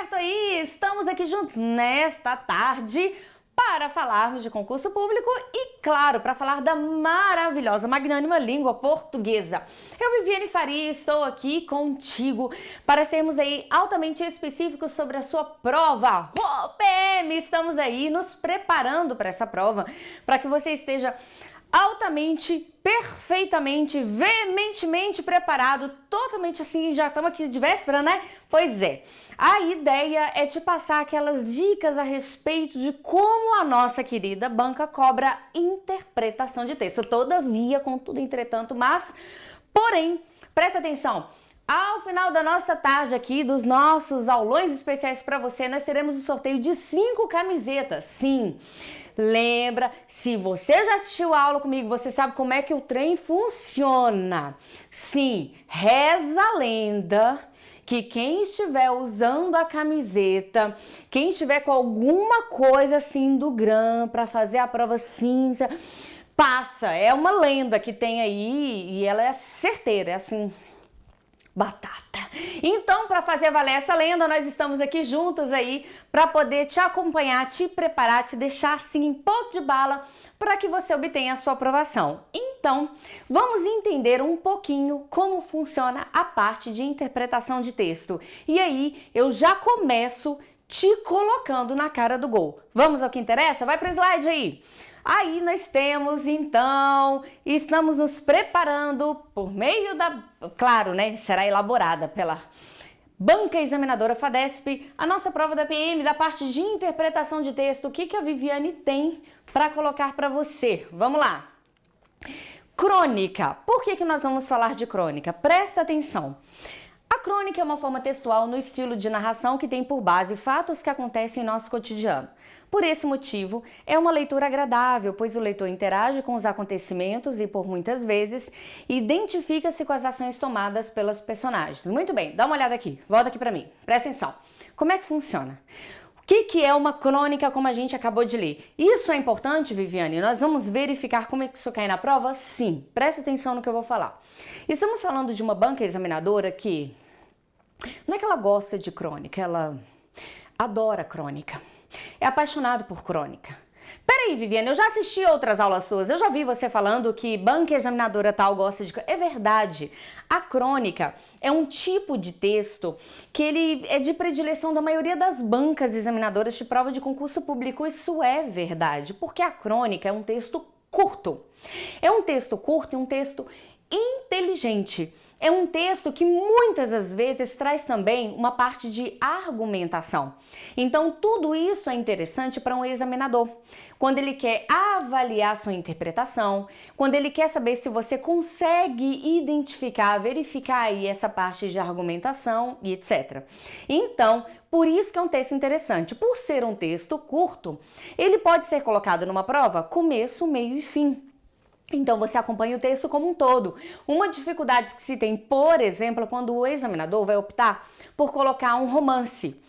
certo aí? Estamos aqui juntos nesta tarde para falarmos de concurso público e, claro, para falar da maravilhosa, magnânima língua portuguesa. Eu, Viviane Faria, estou aqui contigo para sermos aí altamente específicos sobre a sua prova. PM, estamos aí nos preparando para essa prova, para que você esteja altamente, perfeitamente, veementemente preparado, totalmente assim, já estamos aqui de véspera, né? Pois é, a ideia é te passar aquelas dicas a respeito de como a nossa querida banca cobra interpretação de texto. Todavia, contudo, entretanto, mas, porém, presta atenção. Ao final da nossa tarde aqui, dos nossos aulões especiais para você, nós teremos o sorteio de 5 camisetas. Sim, lembra, se você já assistiu a aula comigo, você sabe como é que o trem funciona. Sim, reza a lenda que quem estiver usando a camiseta, quem estiver com alguma coisa assim do GRAM para fazer a prova cinza, passa. É uma lenda que tem aí e ela é certeira, é assim, batata. Então, para fazer valer essa lenda, nós estamos aqui juntos aí para poder te acompanhar, te preparar, te deixar assim em ponto de bala para que você obtenha a sua aprovação. Então, vamos entender um pouquinho como funciona a parte de interpretação de texto. E aí, eu já começo te colocando na cara do gol. Vamos ao que interessa? Vai para o slide aí. Aí nós temos, então, estamos nos preparando por meio da, claro, né, será elaborada pela Banca Examinadora FADESP, a nossa prova da PM, da parte de interpretação de texto. O que a Viviane tem para colocar para você? Vamos lá. Crônica. Por que nós vamos falar de crônica? Presta atenção. A crônica é uma forma textual no estilo de narração que tem por base fatos que acontecem em nosso cotidiano. Por esse motivo, é uma leitura agradável, pois o leitor interage com os acontecimentos e, por muitas vezes, identifica-se com as ações tomadas pelos personagens. Muito bem, dá uma olhada aqui, volta aqui para mim, presta atenção. Como é que funciona? O que é uma crônica como a gente acabou de ler? Isso é importante, Viviane? Nós vamos verificar como é que isso cai na prova? Sim, presta atenção no que eu vou falar. Estamos falando de uma banca examinadora que não é que ela gosta de crônica, ela adora crônica. É apaixonado por crônica. Peraí, Viviane, eu já assisti outras aulas suas, eu já vi você falando que banca examinadora tal gosta de... É verdade, a crônica é um tipo de texto que ele é de predileção da maioria das bancas examinadoras de prova de concurso público. Isso é verdade, porque a crônica é um texto curto. É um texto curto e um texto inteligente. É um texto que muitas das vezes traz também uma parte de argumentação. Então, tudo isso é interessante para um examinador. Quando ele quer avaliar sua interpretação, quando ele quer saber se você consegue identificar, verificar aí essa parte de argumentação e etc. Então, por isso que é um texto interessante. Por ser um texto curto, ele pode ser colocado numa prova começo, meio e fim. Então, você acompanha o texto como um todo. Uma dificuldade que se tem, por exemplo, quando o examinador vai optar por colocar um romance.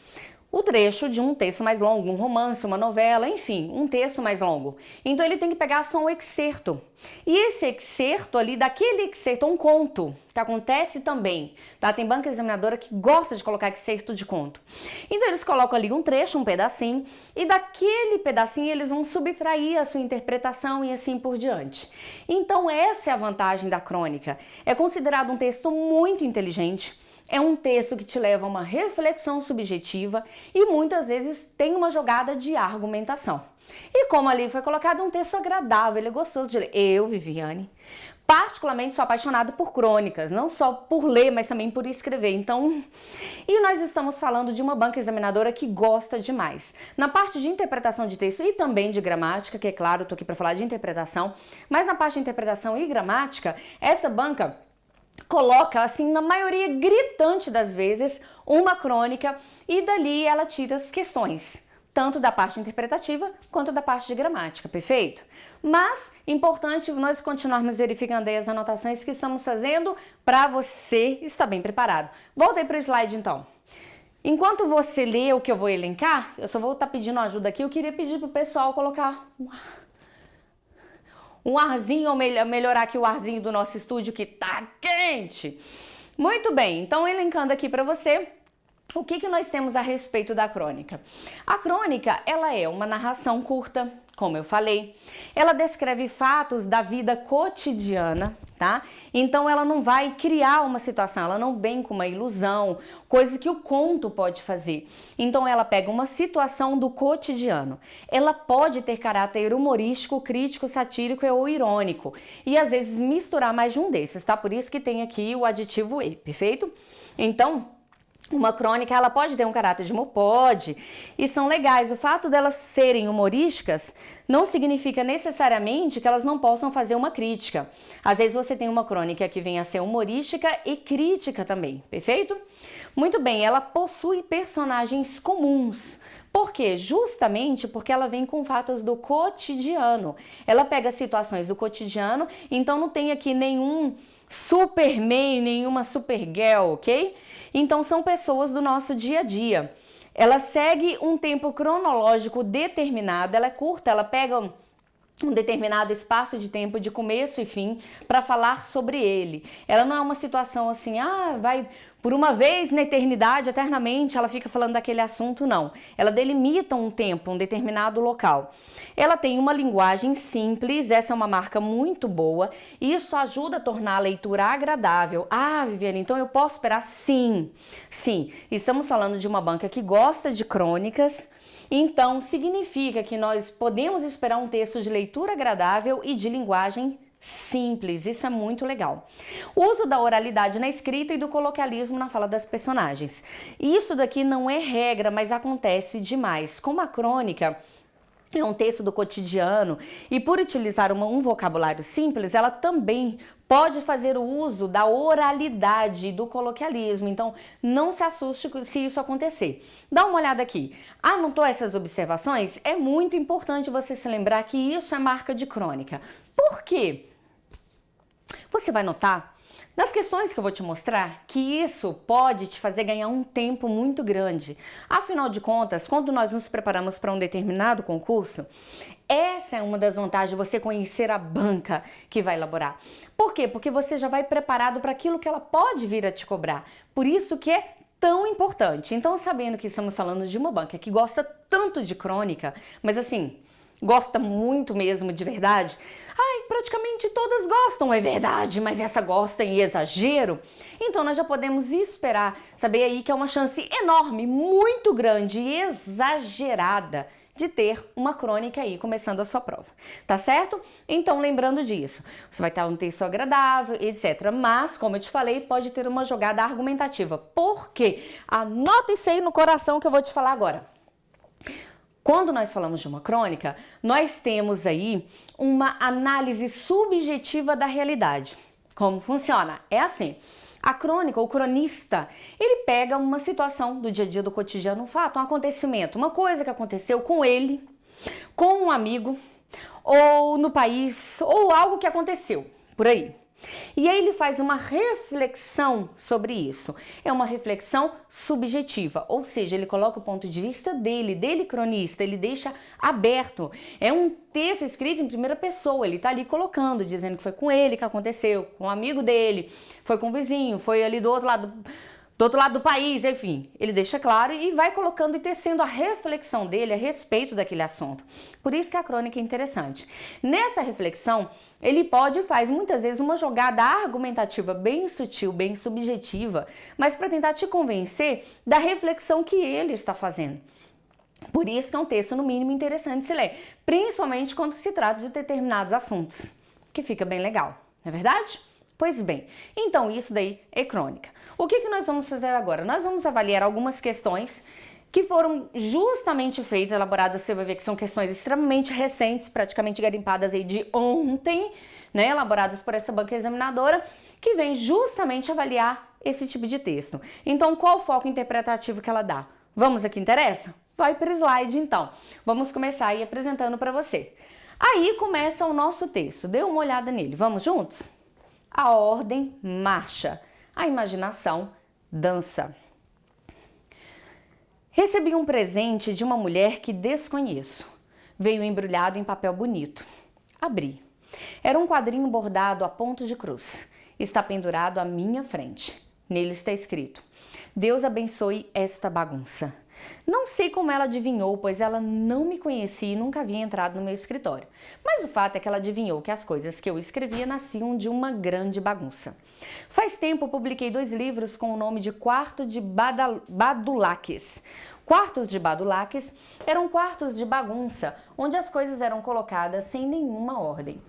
O trecho de um texto mais longo, um romance, uma novela, enfim, um texto mais longo. Então, ele tem que pegar só um excerto. E esse excerto ali, daquele excerto, um conto, que acontece também, tá? Tem banca examinadora que gosta de colocar excerto de conto. Então, eles colocam ali um trecho, um pedacinho, e daquele pedacinho eles vão subtrair a sua interpretação e assim por diante. Então, essa é a vantagem da crônica. É considerado um texto muito inteligente. É um texto que te leva a uma reflexão subjetiva e muitas vezes tem uma jogada de argumentação. E como ali foi colocado, um texto agradável, ele é gostoso de ler. Eu, Viviane, particularmente sou apaixonada por crônicas, não só por ler, mas também por escrever. Então, e nós estamos falando de uma banca examinadora que gosta demais. Na parte de interpretação de texto e também de gramática, que é claro, eu tô aqui para falar de interpretação, mas na parte de interpretação e gramática, essa banca coloca, assim, na maioria gritante das vezes, uma crônica e dali ela tira as questões, tanto da parte interpretativa quanto da parte de gramática, perfeito? Mas, importante nós continuarmos verificando aí as anotações que estamos fazendo para você estar bem preparado. Voltei para o slide, então. Enquanto você lê o que eu vou elencar, eu só vou estar pedindo ajuda aqui, eu queria pedir para o pessoal colocar um arzinho, ou melhorar aqui o arzinho do nosso estúdio que tá quente. Muito bem, então elencando aqui para você, O que nós temos a respeito da crônica? A crônica, ela é uma narração curta, como eu falei. Ela descreve fatos da vida cotidiana, tá? Então ela não vai criar uma situação, ela não vem com uma ilusão, coisa que o conto pode fazer. Então ela pega uma situação do cotidiano. Ela pode ter caráter humorístico, crítico, satírico ou irônico. E às vezes misturar mais de um desses, tá? Por isso que tem aqui o aditivo e, perfeito? Então, uma crônica, ela pode ter um caráter de humor? Pode, e são legais. O fato delas serem humorísticas não significa necessariamente que elas não possam fazer uma crítica. Às vezes você tem uma crônica que vem a ser humorística e crítica também, perfeito? Muito bem, ela possui personagens comuns. Por quê? Justamente porque ela vem com fatos do cotidiano. Ela pega situações do cotidiano, então não tem aqui nenhum Superman, nenhuma Supergirl, ok? Então são pessoas do nosso dia a dia. Ela segue um tempo cronológico determinado, ela é curta, ela pega um determinado espaço de tempo de começo e fim para falar sobre ele. Ela não é uma situação assim, vai por uma vez na eternidade, eternamente, ela fica falando daquele assunto, não. Ela delimita um tempo, um determinado local. Ela tem uma linguagem simples, essa é uma marca muito boa, e isso ajuda a tornar a leitura agradável. Viviane, então eu posso esperar? Sim, sim. Estamos falando de uma banca que gosta de crônicas, então significa que nós podemos esperar um texto de leitura agradável e de linguagem simples, isso é muito legal. O uso da oralidade na escrita e do coloquialismo na fala das personagens. Isso daqui não é regra, mas acontece demais. Como a crônica é um texto do cotidiano e por utilizar um vocabulário simples, ela também pode fazer o uso da oralidade e do coloquialismo. Então, não se assuste se isso acontecer. Dá uma olhada aqui. Anotou essas observações? É muito importante você se lembrar que isso é marca de crônica. Por quê? Você vai notar nas questões que eu vou te mostrar que isso pode te fazer ganhar um tempo muito grande. Afinal de contas, quando nós nos preparamos para um determinado concurso, essa é uma das vantagens de você conhecer a banca que vai elaborar. Por quê? Porque você já vai preparado para aquilo que ela pode vir a te cobrar. Por isso que é tão importante. Então, sabendo que estamos falando de uma banca que gosta tanto de crônica, mas assim, gosta muito mesmo de verdade. Praticamente todas gostam, é verdade, mas essa gosta em exagero. Então nós já podemos esperar, saber aí que é uma chance enorme, muito grande e exagerada de ter uma crônica aí começando a sua prova, tá certo? Então lembrando disso, você vai ter um texto agradável, etc. Mas, como eu te falei, pode ter uma jogada argumentativa. Por quê? Anota isso aí no coração que eu vou te falar agora. Quando nós falamos de uma crônica, nós temos aí uma análise subjetiva da realidade. Como funciona? É assim, a crônica, o cronista, ele pega uma situação do dia a dia, do cotidiano, um fato, um acontecimento, uma coisa que aconteceu com ele, com um amigo, ou no país, ou algo que aconteceu por aí. E aí ele faz uma reflexão sobre isso. É uma reflexão subjetiva, ou seja, ele coloca o ponto de vista dele cronista, ele deixa aberto. É um texto escrito em primeira pessoa, ele tá ali colocando, dizendo que foi com ele que aconteceu, com um amigo dele, foi com o vizinho, foi ali do outro lado do país, enfim, ele deixa claro e vai colocando e tecendo a reflexão dele a respeito daquele assunto. Por isso que a crônica é interessante. Nessa reflexão, ele pode e faz muitas vezes uma jogada argumentativa bem sutil, bem subjetiva, mas para tentar te convencer da reflexão que ele está fazendo. Por isso que é um texto, no mínimo, interessante de se ler, principalmente quando se trata de determinados assuntos, que fica bem legal, não é verdade? Pois bem, então isso daí é crônica. O que nós vamos fazer agora? Nós vamos avaliar algumas questões que foram justamente feitas, elaboradas, você vai ver que são questões extremamente recentes, praticamente garimpadas aí de ontem, né, elaboradas por essa banca examinadora, que vem justamente avaliar esse tipo de texto. Então, qual o foco interpretativo que ela dá? Vamos aqui, interessa? Vai para o slide, então. Vamos começar aí apresentando para você. Aí começa o nosso texto, dê uma olhada nele. Vamos juntos? A ordem marcha, a imaginação dança. Recebi um presente de uma mulher que desconheço. Veio embrulhado em papel bonito. Abri. Era um quadrinho bordado a ponto de cruz. Está pendurado à minha frente. Nele está escrito: Deus abençoe esta bagunça. Não sei como ela adivinhou, pois ela não me conhecia e nunca havia entrado no meu escritório. Mas o fato é que ela adivinhou que as coisas que eu escrevia nasciam de uma grande bagunça. Faz tempo eu publiquei 2 livros com o nome de Quarto de Badulaques. Quartos de Badulaques eram quartos de bagunça, onde as coisas eram colocadas sem nenhuma ordem.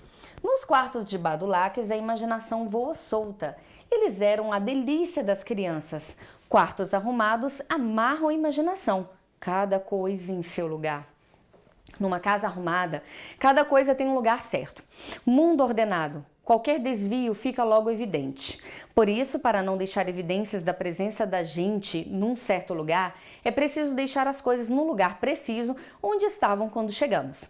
Nos quartos de Badulaques, a imaginação voa solta. Eles eram a delícia das crianças. Quartos arrumados amarram a imaginação, cada coisa em seu lugar. Numa casa arrumada, cada coisa tem um lugar certo. Mundo ordenado, qualquer desvio fica logo evidente. Por isso, para não deixar evidências da presença da gente num certo lugar, é preciso deixar as coisas no lugar preciso onde estavam quando chegamos.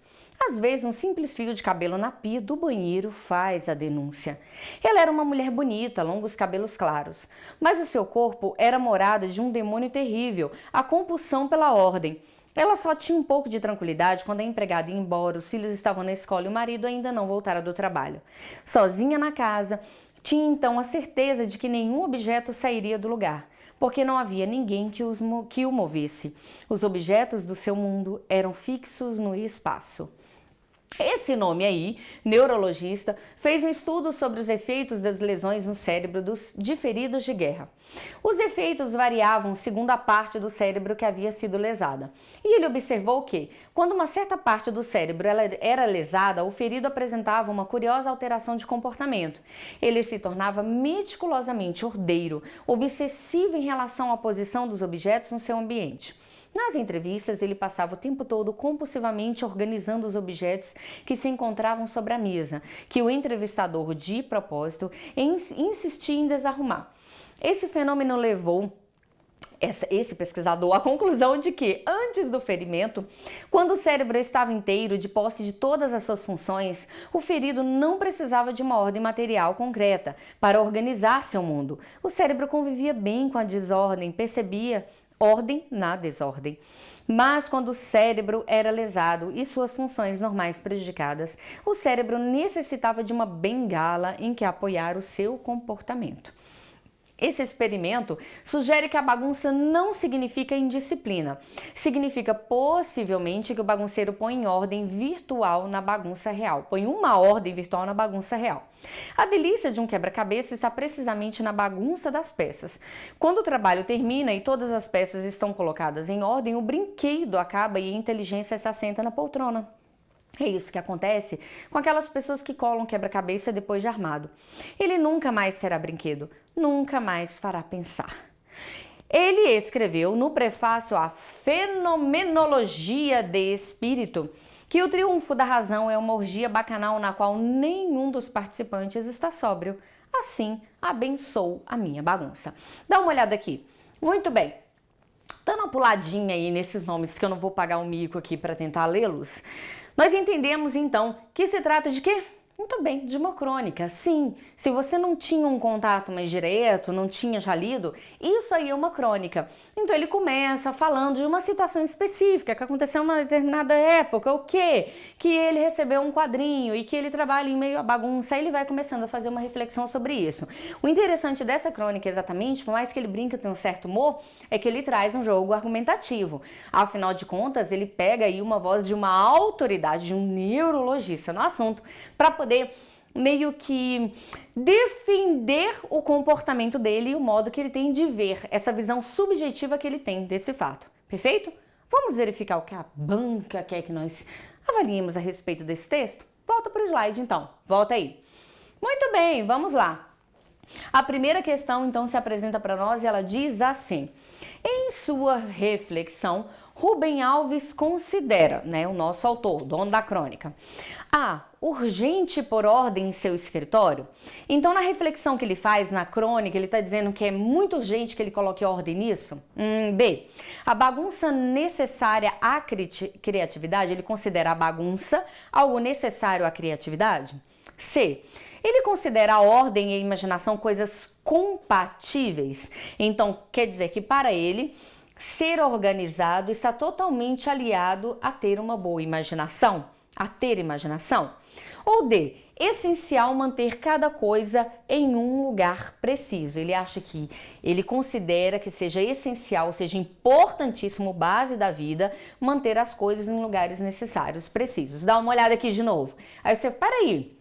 Às vezes, um simples fio de cabelo na pia do banheiro faz a denúncia. Ela era uma mulher bonita, longos cabelos claros, mas o seu corpo era morada de um demônio terrível, a compulsão pela ordem. Ela só tinha um pouco de tranquilidade quando a empregada ia embora, os filhos estavam na escola e o marido ainda não voltara do trabalho. Sozinha na casa, tinha então a certeza de que nenhum objeto sairia do lugar, porque não havia ninguém que o movesse. Os objetos do seu mundo eram fixos no espaço. Esse nome aí, neurologista, fez um estudo sobre os efeitos das lesões no cérebro de feridos de guerra. Os efeitos variavam segundo a parte do cérebro que havia sido lesada. E ele observou que, quando uma certa parte do cérebro era lesada, o ferido apresentava uma curiosa alteração de comportamento. Ele se tornava meticulosamente ordeiro, obsessivo em relação à posição dos objetos no seu ambiente. Nas entrevistas, ele passava o tempo todo compulsivamente organizando os objetos que se encontravam sobre a mesa, que o entrevistador, de propósito, insistia em desarrumar. Esse fenômeno levou esse pesquisador à conclusão de que, antes do ferimento, quando o cérebro estava inteiro, de posse de todas as suas funções, o ferido não precisava de uma ordem material concreta para organizar seu mundo. O cérebro convivia bem com a desordem, percebia ordem na desordem. Mas quando o cérebro era lesado e suas funções normais prejudicadas, o cérebro necessitava de uma bengala em que apoiar o seu comportamento. Esse experimento sugere que a bagunça não significa indisciplina. Significa possivelmente que o bagunceiro põe em ordem virtual na bagunça real. Põe uma ordem virtual na bagunça real. A delícia de um quebra-cabeça está precisamente na bagunça das peças. Quando o trabalho termina e todas as peças estão colocadas em ordem, o brinquedo acaba e a inteligência se assenta na poltrona. É isso que acontece com aquelas pessoas que colam quebra-cabeça depois de armado. Ele nunca mais será brinquedo, nunca mais fará pensar. Ele escreveu no prefácio a Fenomenologia de Espírito que o triunfo da razão é uma orgia bacanal na qual nenhum dos participantes está sóbrio. Assim, abençoo a minha bagunça. Dá uma olhada aqui. Muito bem. Dando uma puladinha aí nesses nomes que eu não vou pagar um mico aqui para tentar lê-los, nós entendemos então que se trata de quê? Muito bem, de uma crônica. Sim, se você não tinha um contato mais direto, não tinha já lido, isso aí é uma crônica. Então ele começa falando de uma situação específica que aconteceu em uma determinada época, o quê? Que ele recebeu um quadrinho e que ele trabalha em meio à bagunça, aí ele vai começando a fazer uma reflexão sobre isso. O interessante dessa crônica exatamente, por mais que ele brinca com um certo humor, é que ele traz um jogo argumentativo. Afinal de contas, ele pega aí uma voz de uma autoridade, de um neurologista no assunto, para poder meio que defender o comportamento dele e o modo que ele tem de ver, essa visão subjetiva que ele tem desse fato. Perfeito? Vamos verificar o que a banca quer que nós avaliemos a respeito desse texto? Volta para o slide então, volta aí. Muito bem, vamos lá. A primeira questão então se apresenta para nós e ela diz assim: em sua reflexão, Rubem Alves considera, o nosso autor, dono da crônica, urgente por ordem em seu escritório. Então, na reflexão que ele faz na crônica, ele está dizendo que é muito urgente que ele coloque ordem nisso. B, a bagunça necessária à criatividade, ele considera a bagunça algo necessário à criatividade. C, ele considera a ordem e a imaginação coisas compatíveis. Então, quer dizer que para ele, ser organizado está totalmente aliado a ter uma boa imaginação, a ter imaginação. Ou D, essencial manter cada coisa em um lugar preciso. Ele considera que seja essencial, seja importantíssimo, base da vida, manter as coisas em lugares necessários, precisos. Dá uma olhada aqui de novo. Aí você, para aí.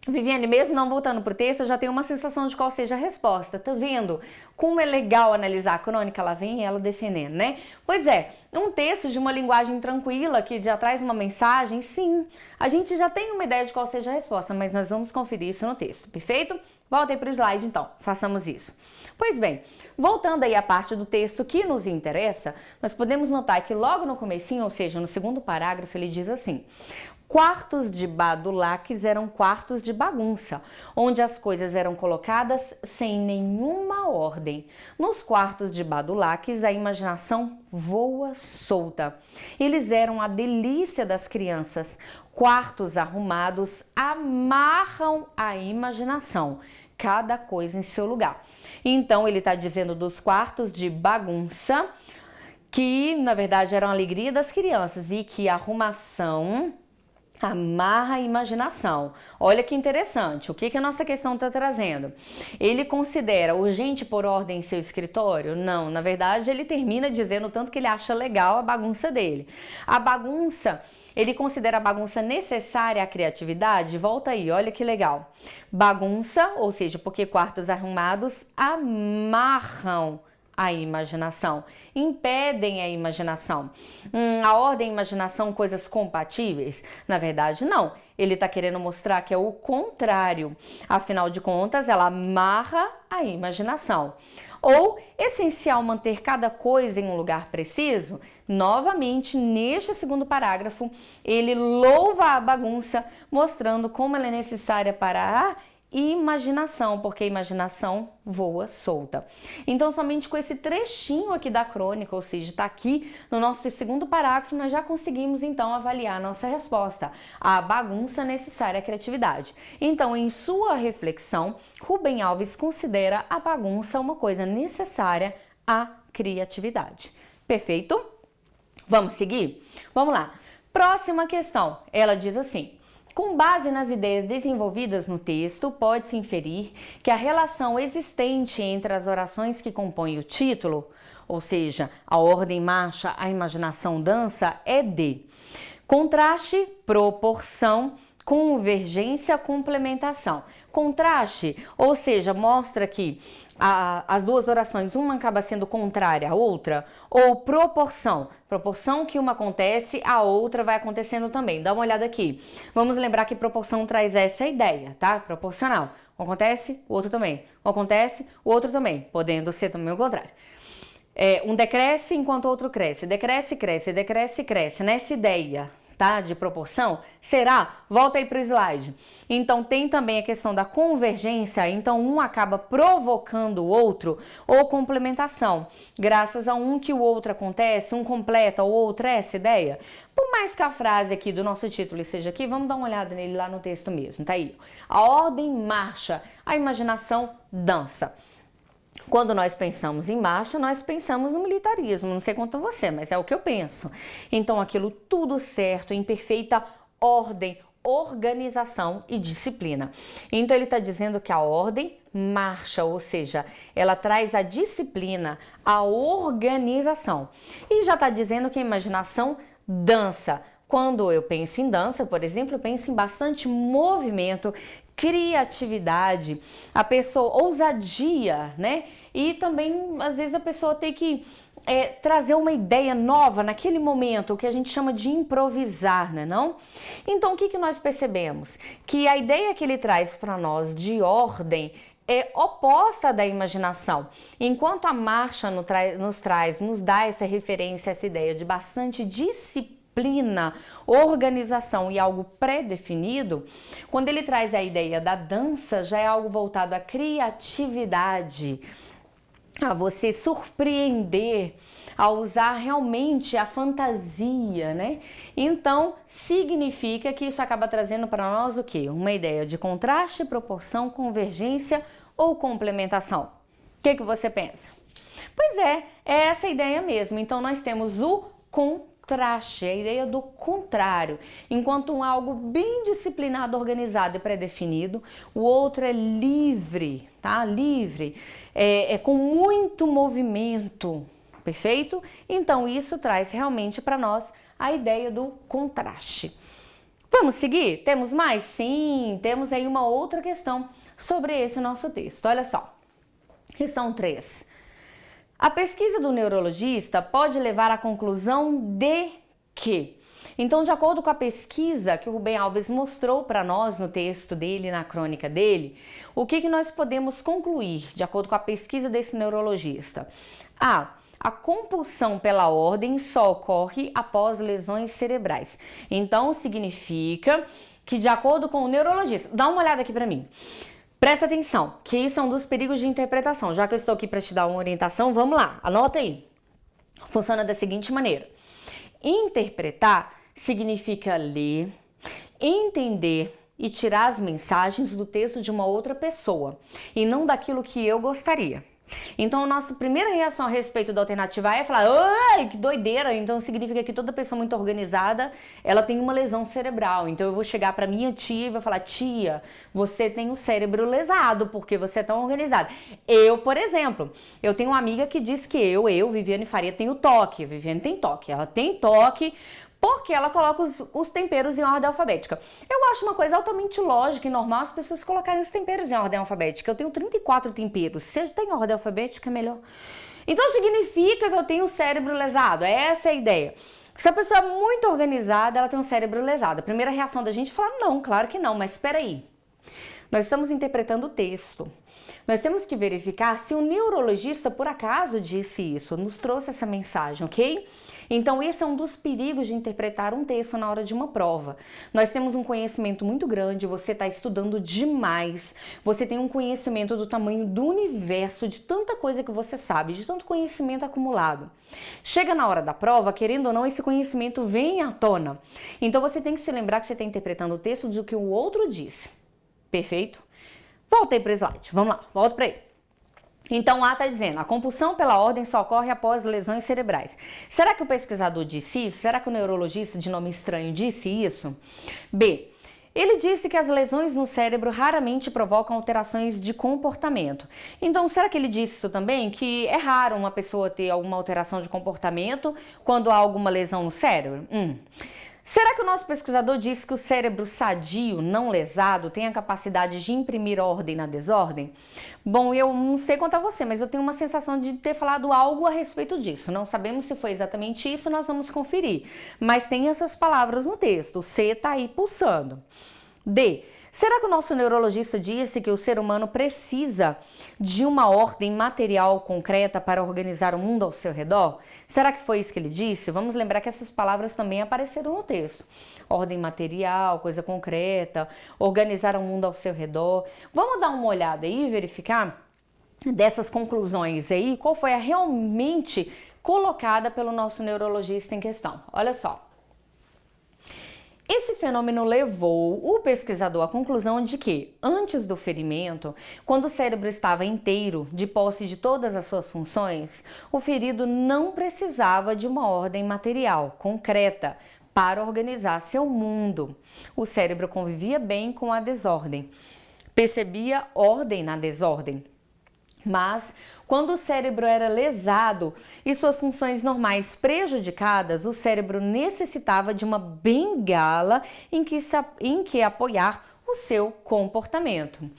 Viviane, mesmo não voltando para o texto, eu já tenho uma sensação de qual seja a resposta. Tá vendo como é legal analisar a crônica? Ela vem ela defendendo, né? Pois é, um texto de uma linguagem tranquila que já traz uma mensagem, sim. A gente já tem uma ideia de qual seja a resposta, mas nós vamos conferir isso no texto, perfeito? Volta aí para o slide então, façamos isso. Pois bem, voltando aí à parte do texto que nos interessa, nós podemos notar que logo no comecinho, ou seja, no segundo parágrafo, ele diz assim: quartos de badulaques eram quartos de bagunça, onde as coisas eram colocadas sem nenhuma ordem. Nos quartos de badulaques, a imaginação voa solta. Eles eram a delícia das crianças. Quartos arrumados amarram a imaginação, cada coisa em seu lugar. Então, ele está dizendo dos quartos de bagunça, que na verdade eram a alegria das crianças e que a arrumação amarra a imaginação. Olha que interessante, o que a nossa questão está trazendo? Ele considera urgente pôr ordem em seu escritório? Não, na verdade ele termina dizendo o tanto que ele acha legal a bagunça dele. A bagunça, ele considera a bagunça necessária à criatividade? Volta aí, olha que legal. Bagunça, ou seja, porque quartos arrumados amarram a imaginação, impedem a imaginação. A ordem e a imaginação, coisas compatíveis? Na verdade, não. Ele está querendo mostrar que é o contrário. Afinal de contas, ela amarra a imaginação. Ou, essencial manter cada coisa em um lugar preciso? Novamente, neste segundo parágrafo, ele louva a bagunça, mostrando como ela é necessária para a imaginação, porque a imaginação voa solta. Então, somente com esse trechinho aqui da crônica, ou seja, está aqui no nosso segundo parágrafo, nós já conseguimos então avaliar a nossa resposta, a bagunça necessária à criatividade. Então, em sua reflexão, Rubem Alves considera a bagunça uma coisa necessária à criatividade. Perfeito? Vamos seguir? Vamos lá. Próxima questão, ela diz assim: com base nas ideias desenvolvidas no texto, pode-se inferir que a relação existente entre as orações que compõem o título, ou seja, a ordem marcha, a imaginação dança, é de contraste, proporção, convergência, complementação. Contraste, ou seja, mostra que as duas orações, uma acaba sendo contrária à outra, ou proporção, proporção que uma acontece, a outra vai acontecendo também. Dá uma olhada aqui. Vamos lembrar que proporção traz essa ideia, tá? Proporcional. Um acontece, o outro também. Um acontece, o outro também, podendo ser também o contrário. Um decresce enquanto o outro cresce. Decresce, cresce, decresce, cresce. Nessa ideia, tá, de proporção, será? Volta aí para o slide. Então, tem também a questão da convergência, então um acaba provocando o outro, ou complementação. Graças a um que o outro acontece, um completa o outro, essa ideia. Por mais que a frase aqui do nosso título esteja aqui, vamos dar uma olhada nele lá no texto mesmo, tá aí. A ordem marcha, a imaginação dança. Quando nós pensamos em marcha, nós pensamos no militarismo, não sei quanto você, mas é o que eu penso. Então, aquilo tudo certo, em perfeita ordem, organização e disciplina. Então, ele está dizendo que a ordem marcha, ou seja, ela traz a disciplina, a organização. E já está dizendo que a imaginação dança. Quando eu penso em dança, por exemplo, eu penso em bastante movimento, criatividade, a pessoa, ousadia, né? E também, às vezes, a pessoa tem que trazer uma ideia nova naquele momento, o que a gente chama de improvisar, né, não? Então, o que nós percebemos? Que a ideia que ele traz para nós de ordem é oposta da imaginação. Enquanto a marcha nos dá essa referência, essa ideia de bastante disciplina, organização e algo pré-definido, quando ele traz a ideia da dança, já é algo voltado à criatividade, a você surpreender, a usar realmente a fantasia, né? Então, significa que isso acaba trazendo para nós o quê? Uma ideia de contraste, proporção, convergência ou complementação. O que você pensa? Pois é essa ideia mesmo. Então, nós temos o contraste. contraste, a ideia do contrário. Enquanto um algo bem disciplinado, organizado e pré-definido, o outro é livre, tá? Livre, é com muito movimento, perfeito? Então isso traz realmente para nós a ideia do contraste. Vamos seguir? Temos mais? Sim, temos aí uma outra questão sobre esse nosso texto. Olha só, questão 3. A pesquisa do neurologista pode levar à conclusão de que... Então, de acordo com a pesquisa que o Rubem Alves mostrou para nós no texto dele, na crônica dele, o que nós podemos concluir, de acordo com a pesquisa desse neurologista? A compulsão pela ordem só ocorre após lesões cerebrais. Então, significa que, de acordo com o neurologista, dá uma olhada aqui para mim. Presta atenção, que isso é um dos perigos de interpretação. Já que eu estou aqui para te dar uma orientação, vamos lá, anota aí. Funciona da seguinte maneira. Interpretar significa ler, entender e tirar as mensagens do texto de uma outra pessoa e não daquilo que eu gostaria. Então, a nossa primeira reação a respeito da alternativa A é falar, ai, que doideira, então significa que toda pessoa muito organizada, ela tem uma lesão cerebral. Então, eu vou chegar para minha tia e vou falar, tia, você tem o cérebro lesado, porque você é tão organizada. Eu, por exemplo, eu tenho uma amiga que diz que eu, Viviane Faria, tenho toque. A Viviane tem toque, ela tem toque, porque ela coloca os temperos em ordem alfabética. Eu acho uma coisa altamente lógica e normal as pessoas colocarem os temperos em ordem alfabética. Eu tenho 34 temperos. Se tem ordem alfabética, é melhor. Então significa que eu tenho o cérebro lesado. Essa é a ideia. Se a pessoa é muito organizada, ela tem um cérebro lesado. A primeira reação da gente é falar, não, claro que não, mas espera aí. Nós estamos interpretando o texto. Nós temos que verificar se o neurologista, por acaso, disse isso, nos trouxe essa mensagem, ok? Então, esse é um dos perigos de interpretar um texto na hora de uma prova. Nós temos um conhecimento muito grande, você está estudando demais, você tem um conhecimento do tamanho do universo, de tanta coisa que você sabe, de tanto conhecimento acumulado. Chega na hora da prova, querendo ou não, esse conhecimento vem à tona. Então, você tem que se lembrar que você está interpretando o texto do que o outro disse. Perfeito? Voltei para o slide, vamos lá, volta para ele. Então, A está dizendo, a compulsão pela ordem só ocorre após lesões cerebrais. Será que o pesquisador disse isso? Será que o neurologista de nome estranho disse isso? B, ele disse que as lesões no cérebro raramente provocam alterações de comportamento. Então, será que ele disse isso também? Que é raro uma pessoa ter alguma alteração de comportamento quando há alguma lesão no cérebro? Será que o nosso pesquisador disse que o cérebro sadio, não lesado, tem a capacidade de imprimir ordem na desordem? Bom, eu não sei quanto a você, mas eu tenho uma sensação de ter falado algo a respeito disso. Não sabemos se foi exatamente isso, nós vamos conferir. Mas tem essas palavras no texto. O C está aí pulsando. D. Será que o nosso neurologista disse que o ser humano precisa de uma ordem material concreta para organizar o mundo ao seu redor? Será que foi isso que ele disse? Vamos lembrar que essas palavras também apareceram no texto. Ordem material, coisa concreta, organizar o mundo ao seu redor. Vamos dar uma olhada aí e verificar dessas conclusões aí, qual foi a realmente colocada pelo nosso neurologista em questão. Olha só. Esse fenômeno levou o pesquisador à conclusão de que, antes do ferimento, quando o cérebro estava inteiro, de posse de todas as suas funções, o ferido não precisava de uma ordem material, concreta, para organizar seu mundo. O cérebro convivia bem com a desordem, percebia ordem na desordem. Mas, quando o cérebro era lesado e suas funções normais prejudicadas, o cérebro necessitava de uma bengala em que apoiar o seu comportamento.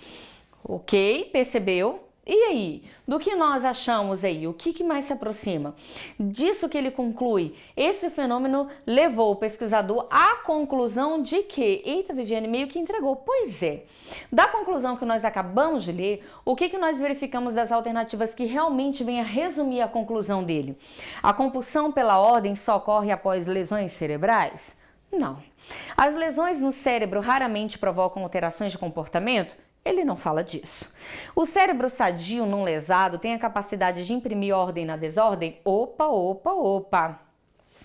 Ok? Percebeu? E aí, do que nós achamos aí? O que mais se aproxima? Disso que ele conclui, esse fenômeno levou o pesquisador à conclusão de que, eita, Viviane, meio que entregou. Pois é, da conclusão que nós acabamos de ler, o que nós verificamos das alternativas que realmente vem a resumir a conclusão dele? A compulsão pela ordem só ocorre após lesões cerebrais? Não. As lesões no cérebro raramente provocam alterações de comportamento? Ele não fala disso. O cérebro sadio, não lesado, tem a capacidade de imprimir ordem na desordem? Opa!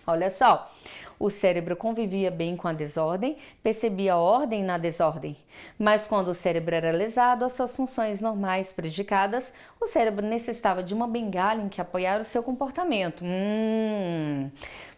Olha só, o cérebro convivia bem com a desordem, percebia ordem na desordem. Mas quando o cérebro era lesado, as suas funções normais prejudicadas, o cérebro necessitava de uma bengala em que apoiar o seu comportamento.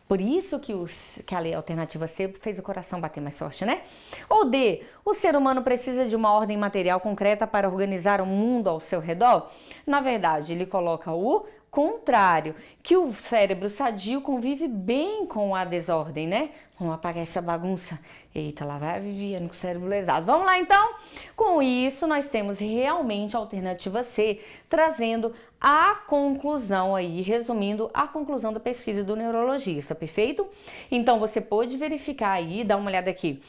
Por isso que a alternativa C fez o coração bater mais forte, né? Ou D, o ser humano precisa de uma ordem material concreta para organizar o mundo ao seu redor? Na verdade, ele coloca o contrário, que o cérebro sadio convive bem com a desordem, né? Vamos apagar essa bagunça. Eita, lá vai a Viviane com o cérebro lesado. Vamos lá, então? Com isso, nós temos realmente a alternativa C, trazendo a conclusão aí, resumindo a conclusão da pesquisa do neurologista, perfeito? Então, você pode verificar aí, dar uma olhada aqui,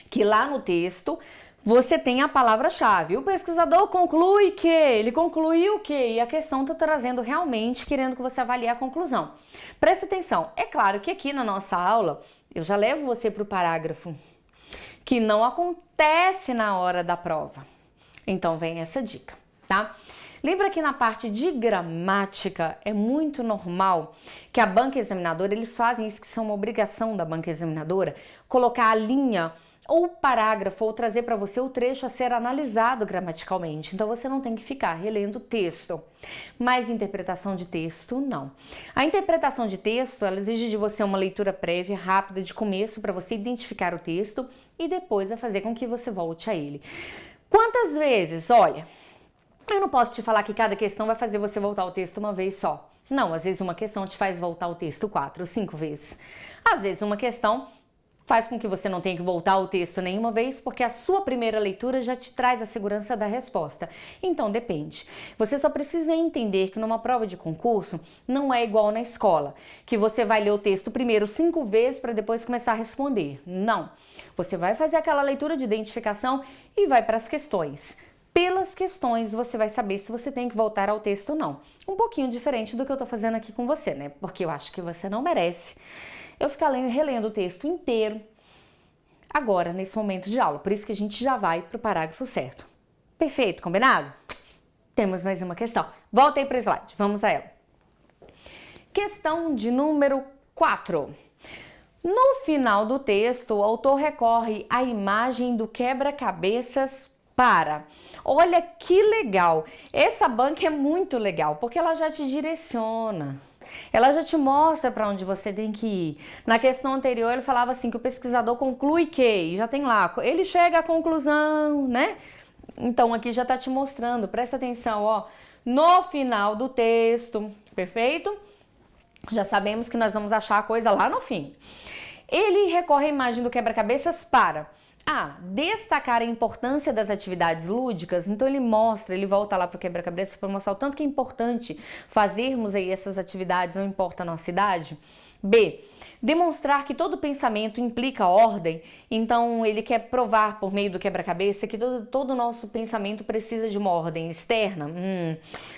que lá no texto você tem a palavra-chave. O pesquisador conclui que, ele concluiu que, e a questão está trazendo realmente, querendo que você avalie a conclusão. Presta atenção, é claro que aqui na nossa aula, eu já levo você para o parágrafo, que não acontece na hora da prova. Então vem essa dica, tá? Lembra que na parte de gramática é muito normal que a banca examinadora, eles fazem isso, que são uma obrigação da banca examinadora, colocar a linha ou parágrafo, ou trazer para você o trecho a ser analisado gramaticalmente. Então você não tem que ficar relendo o texto. Mas interpretação de texto, não. A interpretação de texto, ela exige de você uma leitura prévia, rápida, de começo, para você identificar o texto e depois vai fazer com que você volte a ele. Quantas vezes? Olha, eu não posso te falar que cada questão vai fazer você voltar ao texto uma vez só. Não, às vezes uma questão te faz voltar ao texto 4 ou 5 vezes. Às vezes uma questão faz com que você não tenha que voltar ao texto nenhuma vez, porque a sua primeira leitura já te traz a segurança da resposta. Então, depende. Você só precisa entender que numa prova de concurso não é igual na escola, que você vai ler o texto primeiro 5 vezes para depois começar a responder. Não. Você vai fazer aquela leitura de identificação e vai para as questões. Pelas questões você vai saber se você tem que voltar ao texto ou não. Um pouquinho diferente do que eu tô fazendo aqui com você, né? Porque eu acho que você não merece eu ficar relendo o texto inteiro agora, nesse momento de aula. Por isso que a gente já vai para o parágrafo certo. Perfeito, combinado? Temos mais uma questão. Volta aí para o slide, vamos a ela. Questão de número 4. No final do texto, o autor recorre à imagem do quebra-cabeças para. Olha que legal! Essa banca é muito legal, porque ela já te direciona. Ela já te mostra para onde você tem que ir. Na questão anterior, ele falava assim que o pesquisador conclui que, e já tem lá, ele chega à conclusão, né? Então, aqui já está te mostrando, presta atenção, ó, no final do texto, perfeito? Já sabemos que nós vamos achar a coisa lá no fim. Ele recorre à imagem do quebra-cabeças para destacar a importância das atividades lúdicas. Então ele mostra, ele volta lá para o quebra-cabeça para mostrar o tanto que é importante fazermos aí essas atividades, não importa a nossa idade. B, demonstrar que todo pensamento implica ordem. Então ele quer provar por meio do quebra-cabeça que todo o nosso pensamento precisa de uma ordem externa.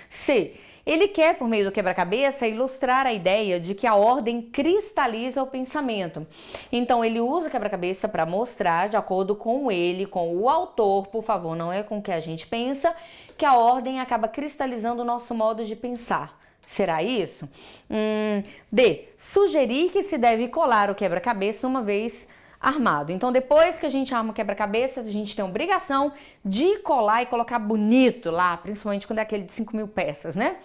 C, ele quer, por meio do quebra-cabeça, ilustrar a ideia de que a ordem cristaliza o pensamento. Então, ele usa o quebra-cabeça para mostrar, de acordo com ele, com o autor, por favor, não é com o que a gente pensa, que a ordem acaba cristalizando o nosso modo de pensar. Será isso? D, sugerir que se deve colar o quebra-cabeça uma vez armado. Então, depois que a gente arma o quebra-cabeça, a gente tem a obrigação de colar e colocar bonito lá, principalmente quando é aquele de 5.000 peças, né?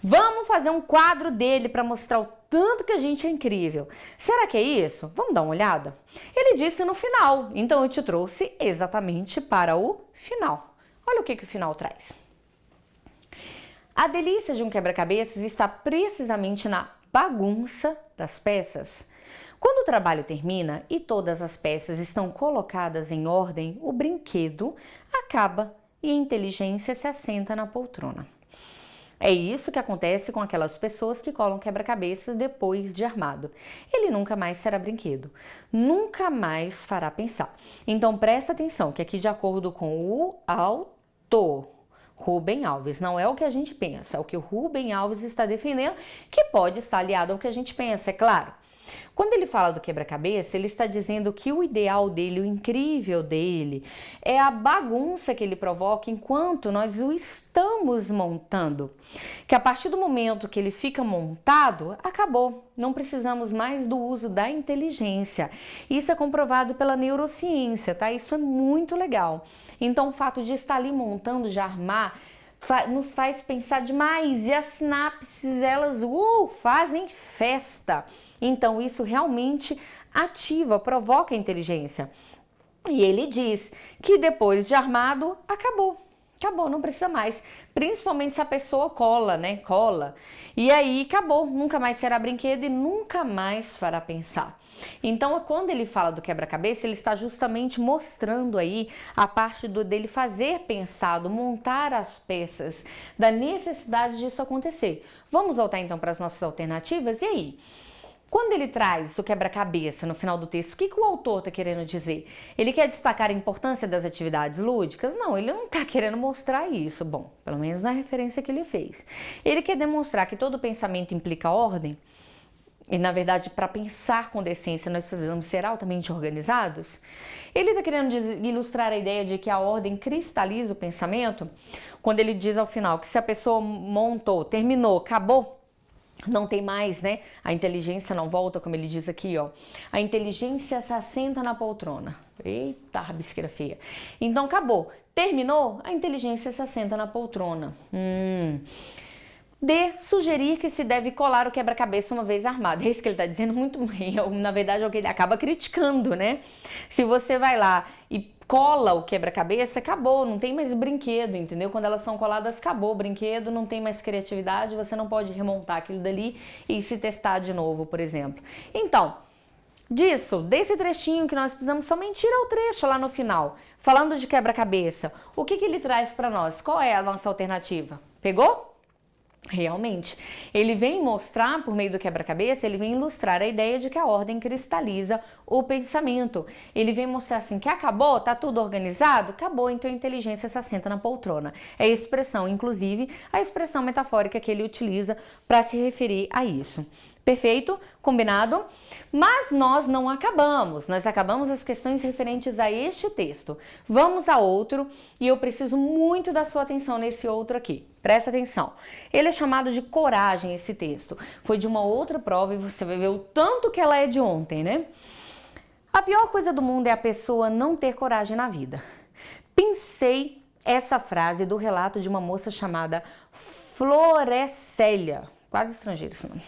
Vamos fazer um quadro dele para mostrar o tanto que a gente é incrível. Será que é isso? Vamos dar uma olhada? Ele disse no final, então eu te trouxe exatamente para o final. Olha o que o final traz. A delícia de um quebra-cabeças está precisamente na bagunça das peças. Quando o trabalho termina e todas as peças estão colocadas em ordem, o brinquedo acaba e a inteligência se assenta na poltrona. É isso que acontece com aquelas pessoas que colam quebra-cabeças depois de armado. Ele nunca mais será brinquedo, nunca mais fará pensar. Então presta atenção que aqui, de acordo com o autor, Rubem Alves, não é o que a gente pensa, é o que o Rubem Alves está defendendo, que pode estar aliado ao que a gente pensa, é claro. Quando ele fala do quebra-cabeça, ele está dizendo que o ideal dele, o incrível dele, é a bagunça que ele provoca enquanto nós o estamos montando. Que a partir do momento que ele fica montado, acabou. Não precisamos mais do uso da inteligência. Isso é comprovado pela neurociência, tá? Isso é muito legal. Então, o fato de estar ali montando, de armar, nos faz pensar demais e as sinapses, elas fazem festa. Então isso realmente ativa, provoca a inteligência. E ele diz que depois de armado, acabou. Acabou, não precisa mais. Principalmente se a pessoa cola, né? Cola. E aí acabou, nunca mais será brinquedo e nunca mais fará pensar. Então, quando ele fala do quebra-cabeça, ele está justamente mostrando aí a parte dele fazer pensar, do montar as peças, da necessidade disso acontecer. Vamos voltar então para as nossas alternativas? E aí? Quando ele traz o quebra-cabeça no final do texto, o que o autor está querendo dizer? Ele quer destacar a importância das atividades lúdicas? Não, ele não está querendo mostrar isso. Bom, pelo menos na referência que ele fez. Ele quer demonstrar que todo pensamento implica ordem. E, na verdade, para pensar com decência, nós precisamos ser altamente organizados. Ele está querendo ilustrar a ideia de que a ordem cristaliza o pensamento, quando ele diz ao final que se a pessoa montou, terminou, acabou, não tem mais, né? A inteligência não volta, como ele diz aqui, ó. A inteligência se assenta na poltrona. Eita, rabisqueira feia. Então, acabou. Terminou? A inteligência se assenta na poltrona. D. Sugerir que se deve colar o quebra-cabeça uma vez armado. É isso que ele está dizendo muito bem. Na verdade, é o que ele acaba criticando, né? Se você vai lá e cola o quebra-cabeça, acabou, não tem mais brinquedo, entendeu? Quando elas são coladas, acabou o brinquedo, não tem mais criatividade, você não pode remontar aquilo dali e se testar de novo, por exemplo. Então, desse trechinho que nós precisamos somente tirar o trecho lá no final, falando de quebra-cabeça, o que ele traz para nós? Qual é a nossa alternativa? Pegou? Realmente, ele vem mostrar, por meio do quebra-cabeça, ele vem ilustrar a ideia de que a ordem cristaliza o pensamento. Ele vem mostrar assim, que acabou, tá tudo organizado? Acabou, então a inteligência se assenta na poltrona. É a expressão, inclusive, a expressão metafórica que ele utiliza para se referir a isso. Perfeito? Combinado? Mas nós não acabamos, nós acabamos as questões referentes a este texto. Vamos a outro e eu preciso muito da sua atenção nesse outro aqui. Presta atenção. Ele é chamado de coragem, esse texto. Foi de uma outra prova e você vai ver o tanto que ela é de ontem, né? A pior coisa do mundo é a pessoa não ter coragem na vida. Pensei essa frase do relato de uma moça chamada Florescélia. Quase estrangeiro esse nome.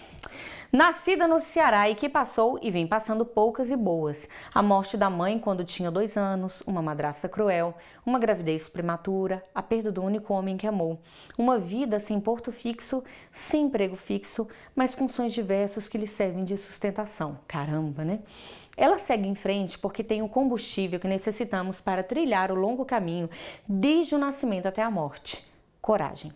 Nascida no Ceará e que passou e vem passando poucas e boas. A morte da mãe quando tinha 2 anos, uma madrasta cruel, uma gravidez prematura, a perda do único homem que amou. Uma vida sem porto fixo, sem emprego fixo, mas com sonhos diversos que lhe servem de sustentação. Caramba, né? Ela segue em frente porque tem o combustível que necessitamos para trilhar o longo caminho desde o nascimento até a morte. Coragem.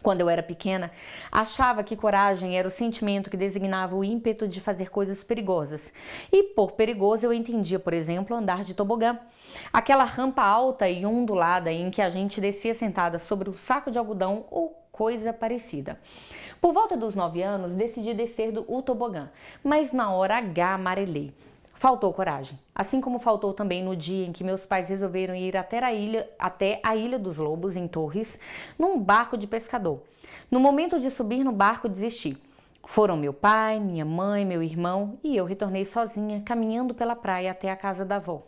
Quando eu era pequena, achava que coragem era o sentimento que designava o ímpeto de fazer coisas perigosas. E por perigoso eu entendia, por exemplo, andar de tobogã. Aquela rampa alta e ondulada em que a gente descia sentada sobre um saco de algodão ou coisa parecida. Por volta dos 9 anos, decidi descer do tobogã, mas na hora H amarelei. Faltou coragem, assim como faltou também no dia em que meus pais resolveram ir até a Ilha dos Lobos, em Torres, num barco de pescador. No momento de subir no barco, desisti. Foram meu pai, minha mãe, meu irmão e eu retornei sozinha, caminhando pela praia até a casa da avó.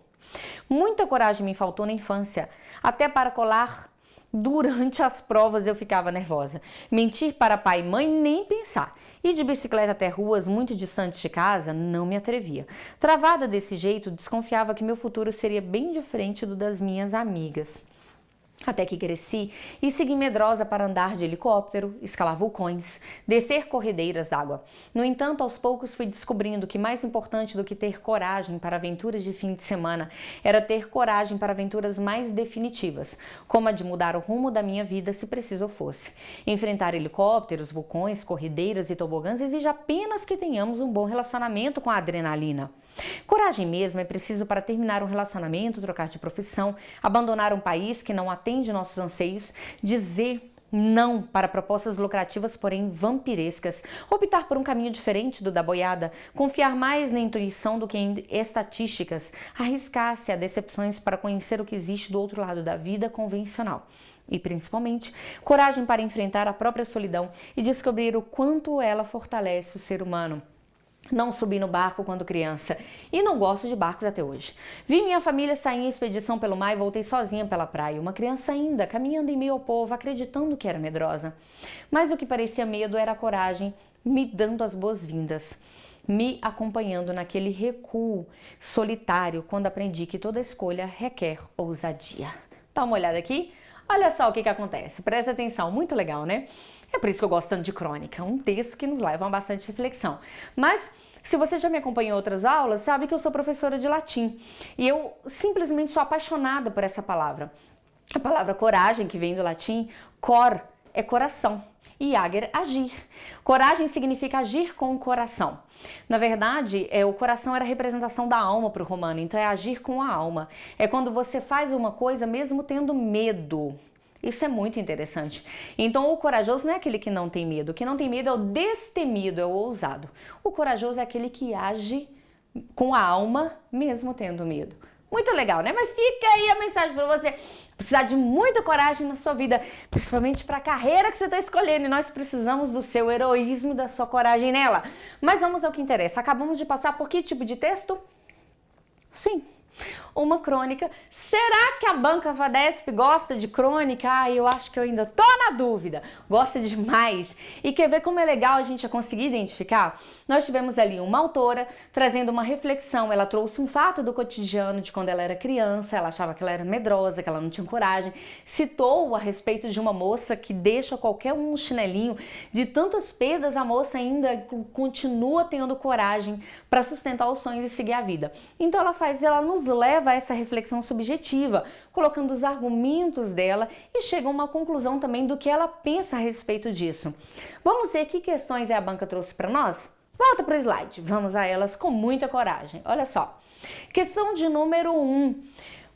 Muita coragem me faltou na infância, até para colar. Durante as provas eu ficava nervosa. Mentir para pai e mãe, nem pensar. Ir de bicicleta até ruas muito distantes de casa, não me atrevia. Travada desse jeito, desconfiava que meu futuro seria bem diferente do das minhas amigas. Até que cresci e segui medrosa para andar de helicóptero, escalar vulcões, descer corredeiras d'água. No entanto, aos poucos fui descobrindo que mais importante do que ter coragem para aventuras de fim de semana era ter coragem para aventuras mais definitivas, como a de mudar o rumo da minha vida se preciso fosse. Enfrentar helicópteros, vulcões, corredeiras e tobogãs exige apenas que tenhamos um bom relacionamento com a adrenalina. Coragem mesmo é preciso para terminar um relacionamento, trocar de profissão, abandonar um país que não atende nossos anseios, dizer não para propostas lucrativas, porém vampirescas, optar por um caminho diferente do da boiada, confiar mais na intuição do que em estatísticas, arriscar-se a decepções para conhecer o que existe do outro lado da vida convencional. E, principalmente, coragem para enfrentar a própria solidão e descobrir o quanto ela fortalece o ser humano. Não subi no barco quando criança e não gosto de barcos até hoje. Vi minha família sair em expedição pelo mar e voltei sozinha pela praia, uma criança ainda, caminhando em meio ao povo, acreditando que era medrosa. Mas o que parecia medo era a coragem me dando as boas-vindas. me acompanhando naquele recuo solitário quando aprendi que toda escolha requer ousadia. Dá uma olhada aqui? Olha só o que acontece, presta atenção, muito legal, né? É por isso que eu gosto tanto de crônica, um texto que nos leva a bastante reflexão. Mas, se você já me acompanhou em outras aulas, sabe que eu sou professora de latim e eu simplesmente sou apaixonada por essa palavra. A palavra coragem, que vem do latim, cor, é coração. E ager, agir. Coragem significa agir com o coração. Na verdade, o coração era a representação da alma para o romano, então é agir com a alma. É quando você faz uma coisa mesmo tendo medo. Isso é muito interessante. Então, o corajoso não é aquele que não tem medo. O que não tem medo é o destemido, é o ousado. O corajoso é aquele que age com a alma mesmo tendo medo. Muito legal, né? Mas fica aí a mensagem para você. Precisar de muita coragem na sua vida, principalmente para a carreira que você está escolhendo. E nós precisamos do seu heroísmo, da sua coragem nela. Mas vamos ao que interessa. Acabamos de passar por que tipo de texto? Sim, uma crônica. Será que a Banca Fadesp gosta de crônica? Eu acho que eu ainda tô na dúvida. Gosta demais. E quer ver como é legal a gente conseguir identificar? Nós tivemos ali uma autora trazendo uma reflexão. Ela trouxe um fato do cotidiano de quando ela era criança. Ela achava que ela era medrosa, que ela não tinha coragem. Citou a respeito de uma moça que deixa qualquer um chinelinho. De tantas perdas, a moça ainda continua tendo coragem para sustentar os sonhos e seguir a vida. Então ela nos leva a essa reflexão subjetiva, colocando os argumentos dela e chega a uma conclusão também do que ela pensa a respeito disso. Vamos ver que questões a banca trouxe para nós? Volta para o slide, vamos a elas com muita coragem. Olha só, questão de número 1.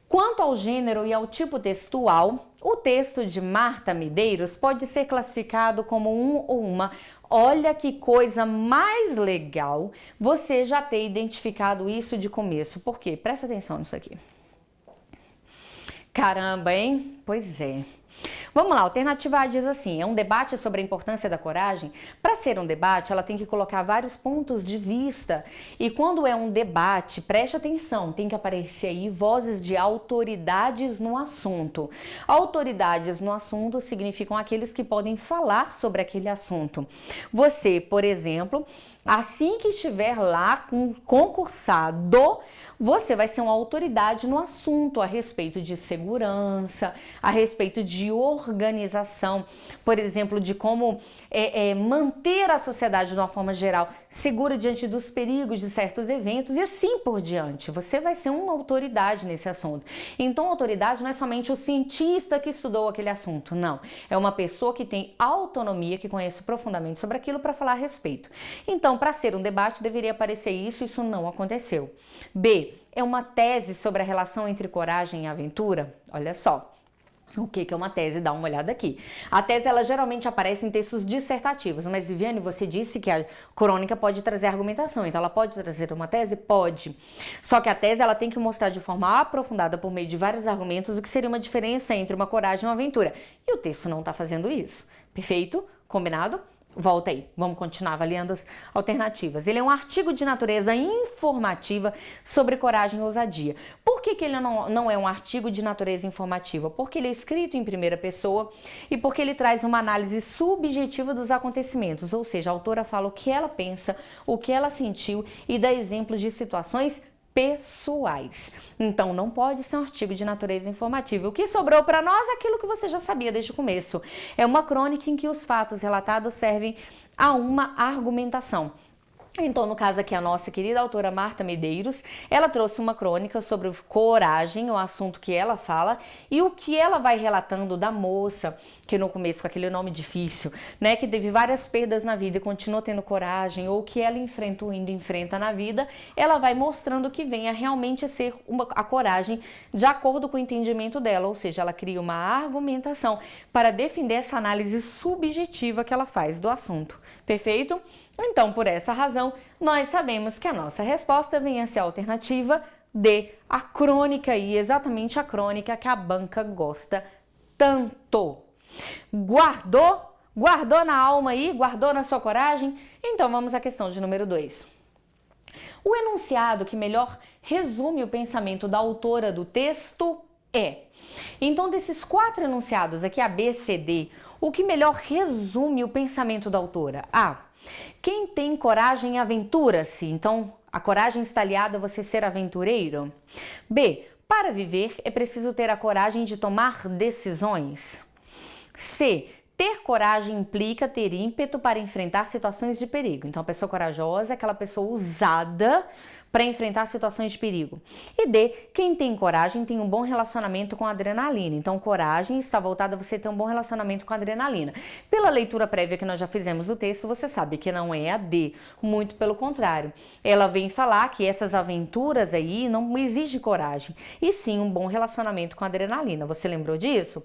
Quanto ao gênero e ao tipo textual, o texto de Marta Medeiros pode ser classificado como um ou uma. Olha que coisa mais legal você já ter identificado isso de começo. Por quê? Presta atenção nisso aqui. Caramba, hein? Pois é. Vamos lá, a alternativa A diz assim, é um debate sobre a importância da coragem. Para ser um debate, ela tem que colocar vários pontos de vista. E quando é um debate, preste atenção, tem que aparecer aí vozes de autoridades no assunto. Autoridades no assunto significam aqueles que podem falar sobre aquele assunto. Você, por exemplo, assim que estiver lá concursado, você vai ser uma autoridade no assunto a respeito de segurança, a respeito de organização, por exemplo, de como manter a sociedade de uma forma geral segura diante dos perigos de certos eventos e assim por diante. Você vai ser uma autoridade nesse assunto. Então, autoridade não é somente o cientista que estudou aquele assunto, não. É uma pessoa que tem autonomia, que conhece profundamente sobre aquilo para falar a respeito. Então, para ser um debate, deveria aparecer isso não aconteceu. B, é uma tese sobre a relação entre coragem e aventura? Olha só. O que é uma tese? Dá uma olhada aqui. A tese, ela geralmente aparece em textos dissertativos, mas Viviane, você disse que a crônica pode trazer argumentação, então ela pode trazer uma tese? Pode. Só que a tese, ela tem que mostrar de forma aprofundada, por meio de vários argumentos, o que seria uma diferença entre uma coragem e uma aventura. E o texto não está fazendo isso. Perfeito? Combinado? Volta aí, vamos continuar avaliando as alternativas. Ele é um artigo de natureza informativa sobre coragem e ousadia. Por que ele não é um artigo de natureza informativa? Porque ele é escrito em primeira pessoa e porque ele traz uma análise subjetiva dos acontecimentos, ou seja, a autora fala o que ela pensa, o que ela sentiu e dá exemplos de situações pessoais. Então, não pode ser um artigo de natureza informativa. O que sobrou para nós é aquilo que você já sabia desde o começo. É uma crônica em que os fatos relatados servem a uma argumentação. Então, no caso aqui, a nossa querida autora Marta Medeiros, ela trouxe uma crônica sobre coragem, o assunto que ela fala, e o que ela vai relatando da moça, que no começo, com aquele nome difícil, né, que teve várias perdas na vida e continua tendo coragem, ou que ela enfrentou, ainda enfrenta na vida, ela vai mostrando que vem a realmente ser a coragem de acordo com o entendimento dela, ou seja, ela cria uma argumentação para defender essa análise subjetiva que ela faz do assunto. Perfeito? Então, por essa razão, nós sabemos que a nossa resposta vem a ser a alternativa D, a crônica, e exatamente a crônica que a banca gosta tanto. Guardou? Guardou na alma aí? Guardou na sua coragem? Então, vamos à questão de número 2. O enunciado que melhor resume o pensamento da autora do texto é... Então, desses 4 enunciados aqui, A, B, C, D, o que melhor resume o pensamento da autora? A. Quem tem coragem aventura-se. Então, a coragem está aliada a você ser aventureiro. B. Para viver é preciso ter a coragem de tomar decisões. C. Ter coragem implica ter ímpeto para enfrentar situações de perigo. Então, a pessoa corajosa é aquela pessoa ousada para enfrentar situações de perigo. E D, quem tem coragem tem um bom relacionamento com a adrenalina. Então, coragem está voltada a você ter um bom relacionamento com a adrenalina. Pela leitura prévia que nós já fizemos do texto, você sabe que não é a D, muito pelo contrário. Ela vem falar que essas aventuras aí não exigem coragem, e sim um bom relacionamento com a adrenalina. Você lembrou disso?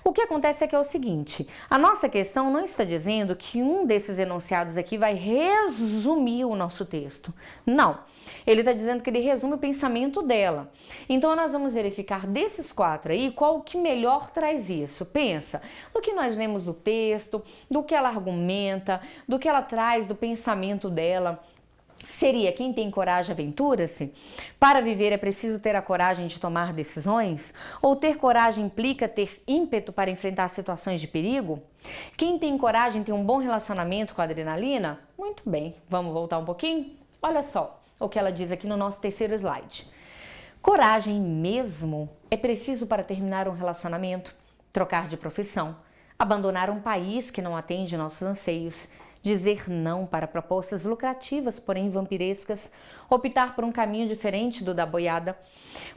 O que acontece é que é o seguinte, a nossa questão não está dizendo que um desses enunciados aqui vai resumir o nosso texto. Não. Ele está dizendo que ele resume o pensamento dela. Então, nós vamos verificar desses 4 aí, qual que melhor traz isso. Pensa, do que nós lemos do texto, do que ela argumenta, do que ela traz do pensamento dela. Seria quem tem coragem aventura-se? Para viver é preciso ter a coragem de tomar decisões? Ou ter coragem implica ter ímpeto para enfrentar situações de perigo? Quem tem coragem tem um bom relacionamento com a adrenalina? Muito bem, vamos voltar um pouquinho? Olha só o que ela diz aqui no nosso terceiro slide. Coragem mesmo é preciso para terminar um relacionamento, trocar de profissão, abandonar um país que não atende nossos anseios, dizer não para propostas lucrativas, porém vampirescas, optar por um caminho diferente do da boiada,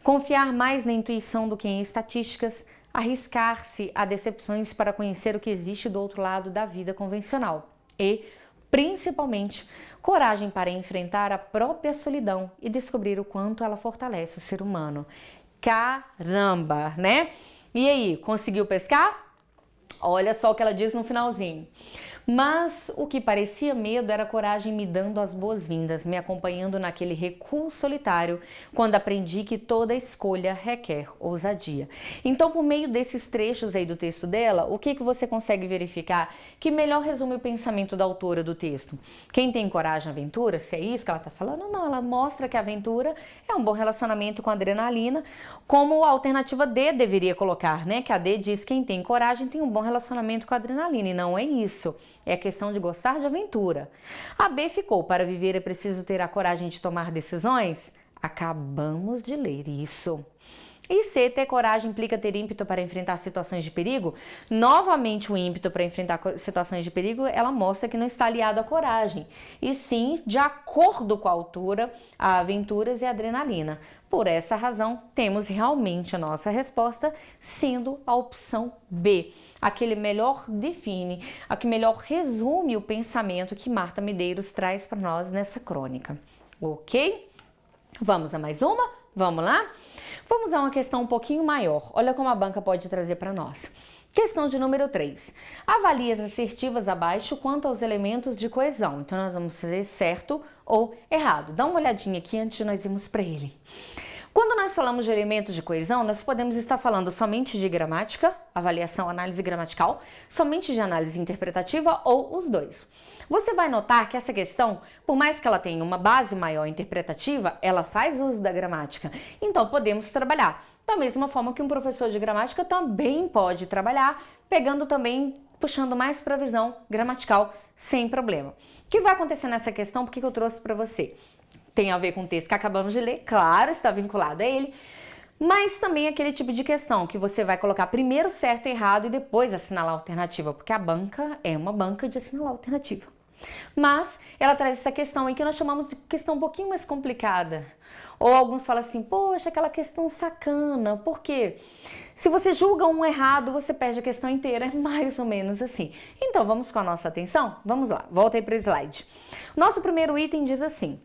confiar mais na intuição do que em estatísticas, arriscar-se a decepções para conhecer o que existe do outro lado da vida convencional e, principalmente, coragem para enfrentar a própria solidão e descobrir o quanto ela fortalece o ser humano. Caramba, né? E aí, conseguiu pescar? Olha só o que ela diz no finalzinho. Mas o que parecia medo era a coragem me dando as boas-vindas, me acompanhando naquele recuo solitário, quando aprendi que toda escolha requer ousadia. Então, por meio desses trechos aí do texto dela, o que você consegue verificar que melhor resume o pensamento da autora do texto? Quem tem coragem aventura, se é isso que ela está falando? Não, ela mostra que a aventura é um bom relacionamento com a adrenalina, como a alternativa D deveria colocar, né? Que a D diz que quem tem coragem tem um bom relacionamento com a adrenalina, e não é isso. É a questão de gostar de aventura. A B ficou, para viver é preciso ter a coragem de tomar decisões? Acabamos de ler isso. E C, ter coragem implica ter ímpeto para enfrentar situações de perigo? Novamente, o ímpeto para enfrentar situações de perigo, ela mostra que não está aliado à coragem, e sim, de acordo com a autora, a aventuras e a adrenalina. Por essa razão, temos realmente a nossa resposta sendo a opção B, a que melhor define, a que melhor resume o pensamento que Marta Medeiros traz para nós nessa crônica. Ok? Vamos a mais uma? Vamos lá? Vamos a uma questão um pouquinho maior. Olha como a banca pode trazer para nós. Questão de número 3. Avalie as assertivas abaixo quanto aos elementos de coesão. Então, nós vamos fazer certo ou errado. Dá uma olhadinha aqui antes de nós irmos para ele. Quando nós falamos de elementos de coesão, nós podemos estar falando somente de gramática, avaliação, análise gramatical, somente de análise interpretativa ou os dois. Você vai notar que essa questão, por mais que ela tenha uma base maior interpretativa, ela faz uso da gramática. Então, podemos trabalhar da mesma forma que um professor de gramática também pode trabalhar, pegando também, puxando mais para a visão gramatical, sem problema. O que vai acontecer nessa questão? Por que eu trouxe para você? Tem a ver com o texto que acabamos de ler, claro, está vinculado a ele, mas também aquele tipo de questão que você vai colocar primeiro certo e errado e depois assinalar a alternativa, porque a banca é uma banca de assinalar a alternativa. Mas ela traz essa questão aí que nós chamamos de questão um pouquinho mais complicada. Ou alguns falam assim, poxa, aquela questão sacana, por quê? Se você julga um errado, você perde a questão inteira, é mais ou menos assim. Então, vamos com a nossa atenção? Vamos lá, volta aí para o slide. Nosso primeiro item diz assim,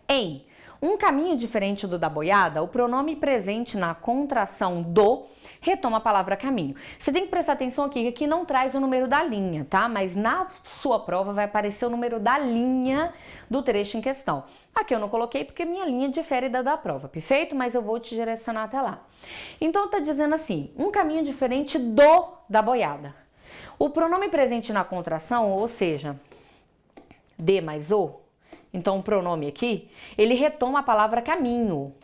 em um caminho diferente do da boiada, o pronome presente na contração do retoma a palavra caminho. Você tem que prestar atenção aqui, que aqui não traz o número da linha, tá? Mas na sua prova vai aparecer o número da linha do trecho em questão. Aqui eu não coloquei porque minha linha difere da prova, perfeito? Mas eu vou te direcionar até lá. Então tá dizendo assim, um caminho diferente do da boiada. O pronome presente na contração, ou seja, de mais o, então o pronome aqui, ele retoma a palavra caminho.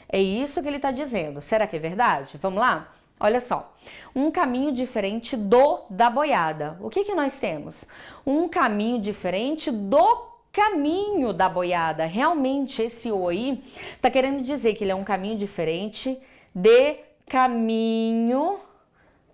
É isso que ele está dizendo. Será que é verdade? Vamos lá? Olha só, um caminho diferente da boiada. O que nós temos? Um caminho diferente do caminho da boiada. Realmente, esse o aí tá querendo dizer que ele é um caminho diferente de caminho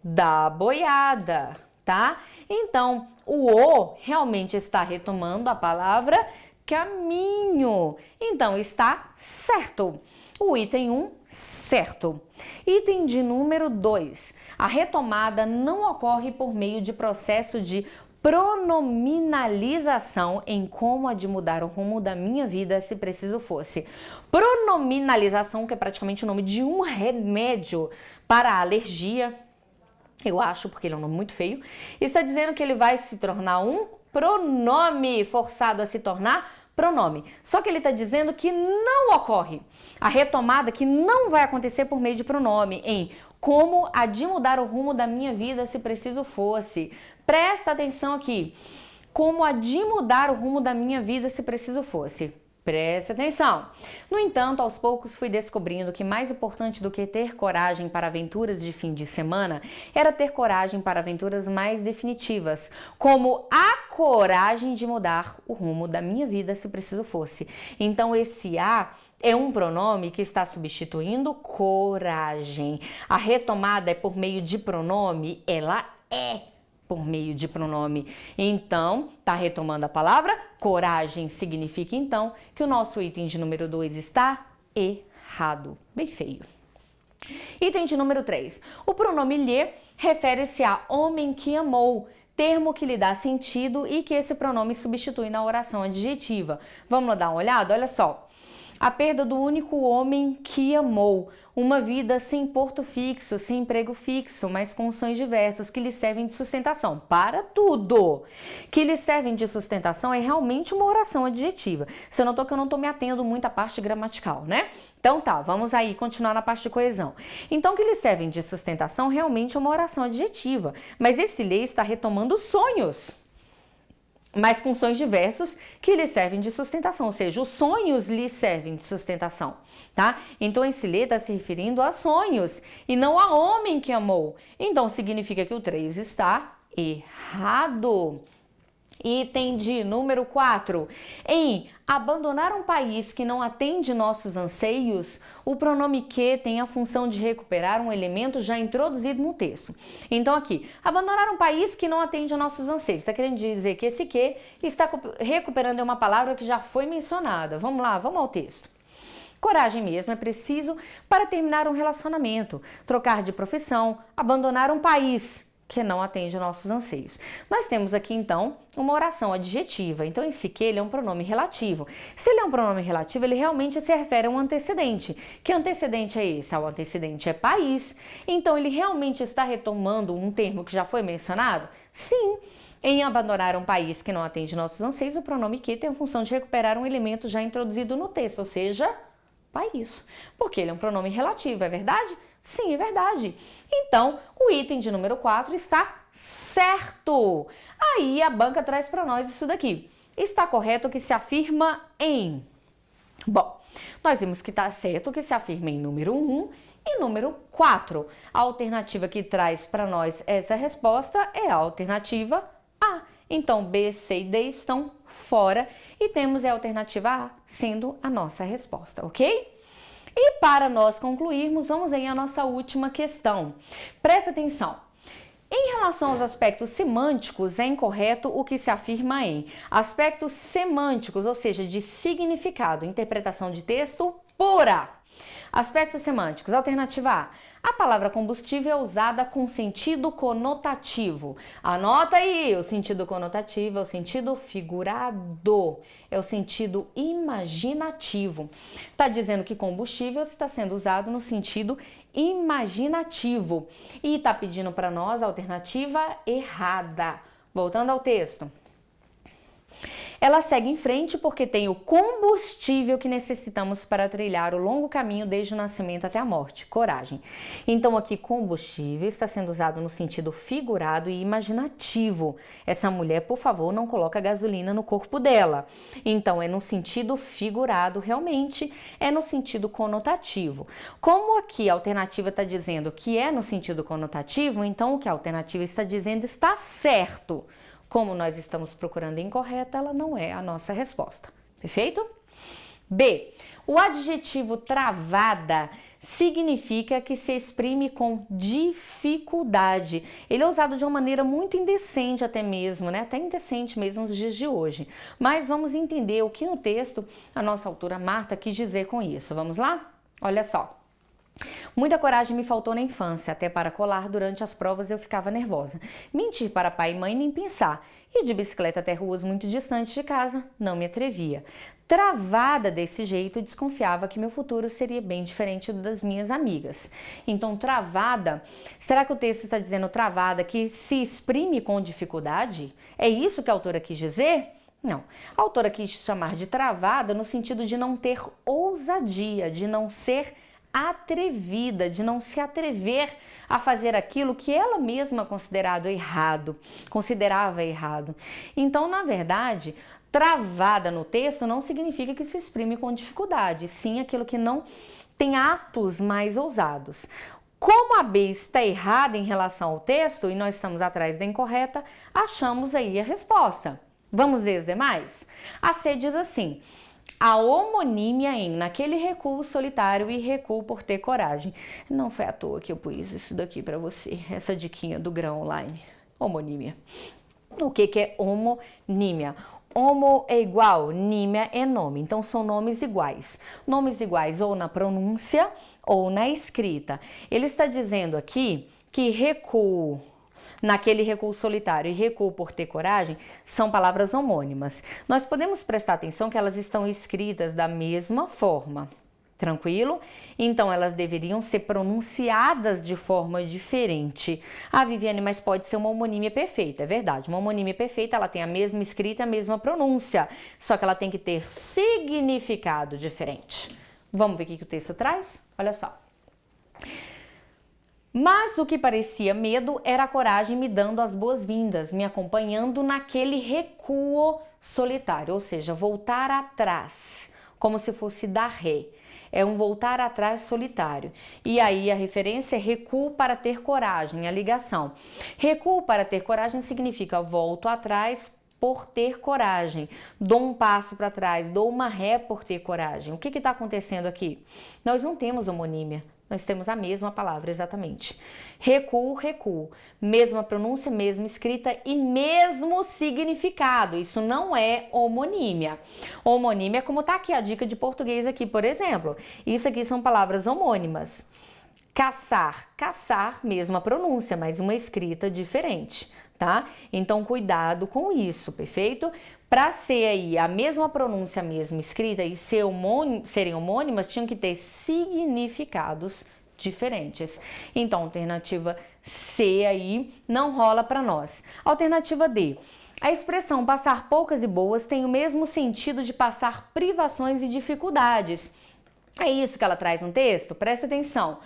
da boiada, tá? Então, o realmente está retomando a palavra caminho. Então, está certo. O item 1, certo. Item de número 2. A retomada não ocorre por meio de processo de pronominalização em como há de mudar o rumo da minha vida se preciso fosse. Pronominalização, que é praticamente o nome de um remédio para a alergia, eu acho, porque ele é um nome muito feio, está dizendo que ele vai se tornar um pronome, forçado a se tornar pronome. Só que ele está dizendo que não ocorre. A retomada que não vai acontecer por meio de pronome em como há de mudar o rumo da minha vida se preciso fosse. Presta atenção aqui. Como há de mudar o rumo da minha vida se preciso fosse. Presta atenção! No entanto, aos poucos fui descobrindo que mais importante do que ter coragem para aventuras de fim de semana era ter coragem para aventuras mais definitivas, como a coragem de mudar o rumo da minha vida se preciso fosse. Então, esse a é um pronome que está substituindo coragem. A retomada é por meio de pronome, ela é por meio de pronome. Então, tá retomando a palavra coragem, significa então que o nosso item de número 2 está errado. Bem feio. Item de número 3. O pronome lhe refere-se a homem que amou, termo que lhe dá sentido e que esse pronome substitui na oração adjetiva. Vamos dar uma olhada? Olha só. A perda do único homem que amou, uma vida sem porto fixo, sem emprego fixo, mas com sonhos diversos que lhe servem de sustentação. Para tudo! Que lhe servem de sustentação é realmente uma oração adjetiva. Você notou que eu não estou me atendo muito à parte gramatical, né? Então tá, vamos aí continuar na parte de coesão. Então, que lhe servem de sustentação realmente é uma oração adjetiva, mas esse lhe está retomando sonhos, mas com sonhos diversos que lhe servem de sustentação, ou seja, os sonhos lhe servem de sustentação, tá? Então, esse lhe está se referindo a sonhos e não a homem que amou. Então, significa que o 3 está errado. Item de número 4. Em abandonar um país que não atende nossos anseios, o pronome que tem a função de recuperar um elemento já introduzido no texto. Então aqui, abandonar um país que não atende a nossos anseios. Está querendo dizer que esse que está recuperando uma palavra que já foi mencionada. Vamos lá, vamos ao texto. Coragem mesmo é preciso para terminar um relacionamento, trocar de profissão, abandonar um país que não atende aos nossos anseios. Nós temos aqui, então, uma oração adjetiva. Então, esse que ele é um pronome relativo. Se ele é um pronome relativo, ele realmente se refere a um antecedente. Que antecedente é esse? O antecedente é país. Então, ele realmente está retomando um termo que já foi mencionado? Sim. Em abandonar um país que não atende nossos anseios, o pronome que tem a função de recuperar um elemento já introduzido no texto, ou seja, país. Porque ele é um pronome relativo, é verdade? Sim, é verdade. Então, o item de número 4 está certo. Aí a banca traz para nós isso daqui. Está correto que se afirma em... Bom, nós vimos que está certo que se afirma em número 1 e número 4. A alternativa que traz para nós essa resposta é a alternativa A. Então, B, C e D estão fora e temos a alternativa A sendo a nossa resposta, ok? E para nós concluirmos, vamos aí à nossa última questão. Presta atenção. Em relação aos aspectos semânticos, é incorreto o que se afirma em aspectos semânticos, ou seja, de significado, interpretação de texto pura. Aspectos semânticos, alternativa A. A palavra combustível é usada com sentido conotativo. Anota aí, o sentido conotativo é o sentido figurado, é o sentido imaginativo. Está dizendo que combustível está sendo usado no sentido imaginativo. E está pedindo para nós a alternativa errada. Voltando ao texto. Ela segue em frente porque tem o combustível que necessitamos para trilhar o longo caminho desde o nascimento até a morte, coragem. Então aqui combustível está sendo usado no sentido figurado e imaginativo. Essa mulher, por favor, não coloca gasolina no corpo dela. Então é no sentido figurado, realmente é no sentido conotativo. Como aqui a alternativa está dizendo que é no sentido conotativo, então o que a alternativa está dizendo está certo. Como nós estamos procurando incorreta, ela não é a nossa resposta. Perfeito? B. O adjetivo travada significa que se exprime com dificuldade. Ele é usado de uma maneira muito indecente até mesmo, né? Até indecente mesmo nos dias de hoje. Mas vamos entender o que no texto a nossa autora Marta quis dizer com isso. Vamos lá? Olha só. Muita coragem me faltou na infância, até para colar durante as provas eu ficava nervosa. Mentir para pai e mãe nem pensar. E de bicicleta até ruas muito distantes de casa, não me atrevia. Travada desse jeito, desconfiava que meu futuro seria bem diferente do das minhas amigas. Então, travada, será que o texto está dizendo travada que se exprime com dificuldade? É isso que a autora quis dizer? Não. A autora quis chamar de travada no sentido de não ter ousadia, de não ser atrevida, de não se atrever a fazer aquilo que ela mesma considerava errado. Então, na verdade, travada no texto não significa que se exprime com dificuldade, sim aquilo que não tem atos mais ousados. Como a B está errada em relação ao texto e nós estamos atrás da incorreta, achamos aí a resposta. Vamos ver os demais? A C diz assim: a homonímia em naquele recuo solitário e recuo por ter coragem. Não foi à toa que eu pus isso daqui para você, essa diquinha do Grão Online. Homonímia. O que é homonímia? Homo é igual, nímia é nome, então são nomes iguais. Nomes iguais ou na pronúncia ou na escrita. Ele está dizendo aqui que recuo, naquele recuo solitário e recuo por ter coragem, são palavras homônimas. Nós podemos prestar atenção que elas estão escritas da mesma forma. Tranquilo? Então, elas deveriam ser pronunciadas de forma diferente. Ah, Viviane, mas pode ser uma homonímia perfeita. É verdade, uma homonímia perfeita, ela tem a mesma escrita, a mesma pronúncia, só que ela tem que ter significado diferente. Vamos ver o que o texto traz? Olha só. Mas o que parecia medo era a coragem me dando as boas-vindas, me acompanhando naquele recuo solitário, ou seja, voltar atrás, como se fosse dar ré. É um voltar atrás solitário. E aí a referência é recuo para ter coragem, a ligação. Recuo para ter coragem significa volto atrás por ter coragem. Dou um passo para trás, dou uma ré por ter coragem. O que está acontecendo aqui? Nós não temos homonímia. Nós temos a mesma palavra, exatamente. Recuo, recuo. Mesma pronúncia, mesma escrita e mesmo significado. Isso não é homonímia. Homonímia é como está aqui a dica de português aqui, por exemplo. Isso aqui são palavras homônimas. Caçar, caçar, mesma pronúncia, mas uma escrita diferente, tá? Então, cuidado com isso, perfeito? Para ser aí a mesma pronúncia, a mesma escrita e serem homônimas, tinham que ter significados diferentes. Então, alternativa C aí não rola para nós. Alternativa D. A expressão passar poucas e boas tem o mesmo sentido de passar privações e dificuldades. É isso que ela traz no texto? Presta atenção.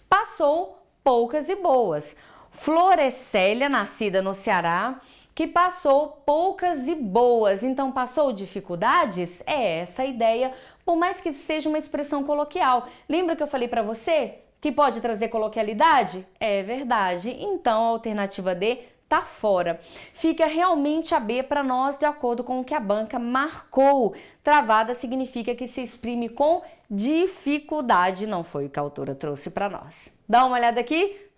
Passou poucas e boas. Florescélia, nascida no Ceará, que passou poucas e boas, então passou dificuldades? É essa a ideia, por mais que seja uma expressão coloquial. Lembra que eu falei para você que pode trazer coloquialidade? É verdade, então a alternativa D tá fora. Fica realmente a B para nós, de acordo com o que a banca marcou. Travada significa que se exprime com dificuldade, não foi o que a autora trouxe para nós. Dá uma olhada aqui.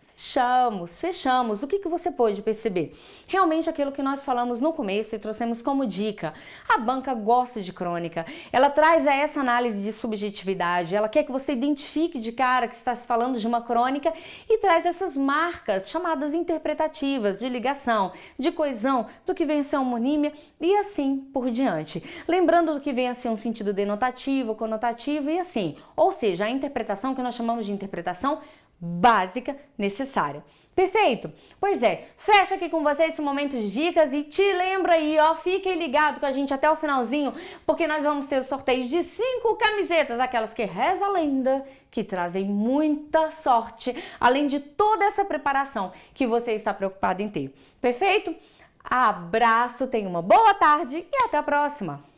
Fechamos. O que você pôde perceber? Realmente aquilo que nós falamos no começo e trouxemos como dica. A banca gosta de crônica, ela traz essa análise de subjetividade, ela quer que você identifique de cara que está se falando de uma crônica e traz essas marcas chamadas interpretativas, de ligação, de coesão, do que vem a ser homonímia e assim por diante. Lembrando do que vem a ser um sentido denotativo, conotativo e assim. Ou seja, a interpretação que nós chamamos de interpretação básica necessária. Perfeito? Pois é, fecha aqui com vocês esse momento de dicas e te lembra aí, ó, fiquem ligados com a gente até o finalzinho, porque nós vamos ter o sorteio de 5 camisetas, aquelas que reza a lenda, que trazem muita sorte, além de toda essa preparação que você está preocupado em ter. Perfeito? Abraço, tenha uma boa tarde e até a próxima!